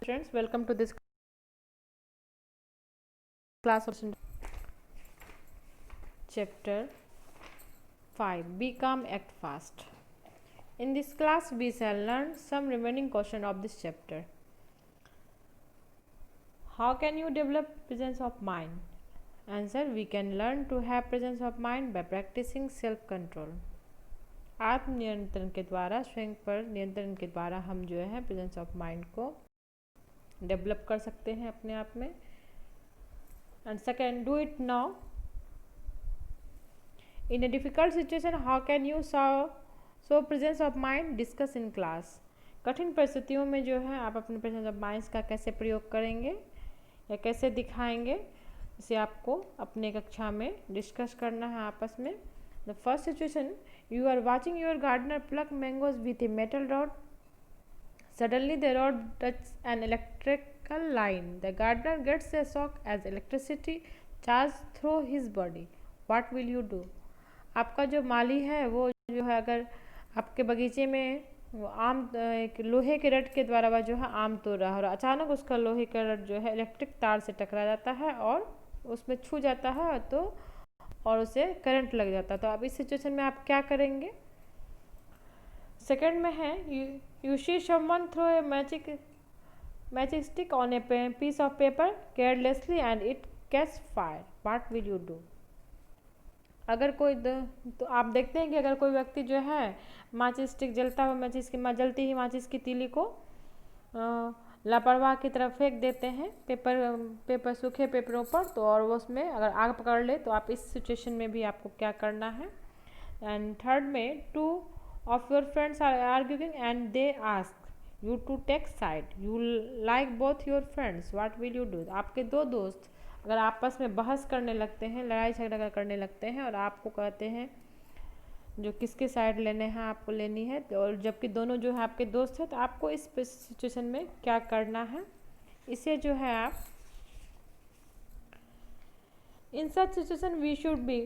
Students, welcome to this class of chapter 5. Be calm, act fast. In this class, we shall learn some remaining question of this chapter. How can you develop presence of mind? Answer: we can learn to have presence of mind by practicing self-control. आत्म नियंत्रण के द्वारा, स्वयं पर नियंत्रण के द्वारा हम जो है प्रेजेंस ऑफ माइंड को डेवलप कर सकते हैं अपने आप में. And second, do it now. In a difficult situation, how can you show presence of mind? Discuss in class. कठिन परिस्थितियों में जो है आप अपने प्रेजेंस ऑफ माइंड का कैसे प्रयोग करेंगे या कैसे दिखाएंगे, इसे आपको अपने कक्षा में डिस्कस करना है आपस में. The first situation, you are watching your gardener pluck mangoes with a metal rod. Suddenly the rod touches an electrical line. The gardener gets a shock as electricity charges through his body. What will you do? आपका जो माली है वो जो है अगर आपके बगीचे में वो आम एक लोहे के रड के द्वारा वह जो है आम तोड़ रहा है और अचानक उसका लोहे का रड जो है इलेक्ट्रिक तार से टकरा जाता है और उसमें छू जाता है तो और उसे करंट लग जाता है. तो अब इस सिचुएशन में आप क्या करेंगे? सेकंड में है you see someone throw a magic stick on a piece of paper carelessly and it catches fire. What will you do? अगर कोई तो आप देखते हैं कि अगर कोई व्यक्ति जो है माचिस स्टिक जलता हुआ जलती ही माचिस की तीली को लापरवाह की तरफ फेंक देते हैं पेपर सूखे पेपरों पर, तो और वो उसमें अगर आग पकड़ ले तो आप इस सिचुएशन में भी आपको क्या करना है. एंड थर्ड में, to of your friends are arguing and they ask you to take side. You like both your friends. What will you do? आपके दो दोस्त अगर आपस में बहस करने लगते हैं, लड़ाई झगड़ा करने लगते हैं और आपको कहते हैं जो किसकी साइड लेने हैं आपको लेनी है, तो और जबकि दोनों जो है आपके दोस्त हैं, तो आपको इस सिचुएशन में क्या करना है, इसे जो है आप in such situation we should be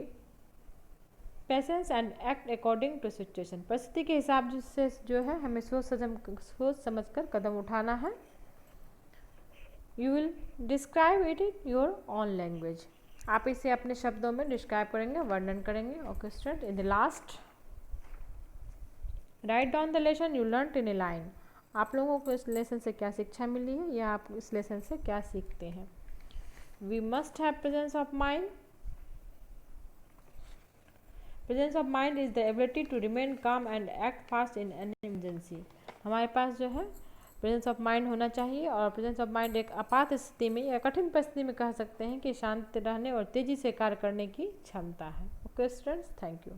patience and act according to situation. परिस्थिति के हिसाब से जो है हमें सोच समझ कर कदम उठाना है. You will describe it in your on language. आप इसे अपने शब्दों में डिस्क्राइब करेंगे, वर्णन करेंगे. Okay student, in the last write down the lesson you learn in A line. आप लोगों को इस लेसन से क्या शिक्षा मिली है या आप इस लेसन से क्या सीखते हैं. We must have presence of mind. Presence of mind is the ability to remain calm and act fast in an emergency. हमारे पास जो है प्रेजेंस ऑफ माइंड होना चाहिए और प्रेजेंस ऑफ माइंड एक आपात स्थिति में या कठिन परिस्थिति में कह सकते हैं कि शांत रहने और तेजी से कार्य करने की क्षमता है. Okay students, thank you.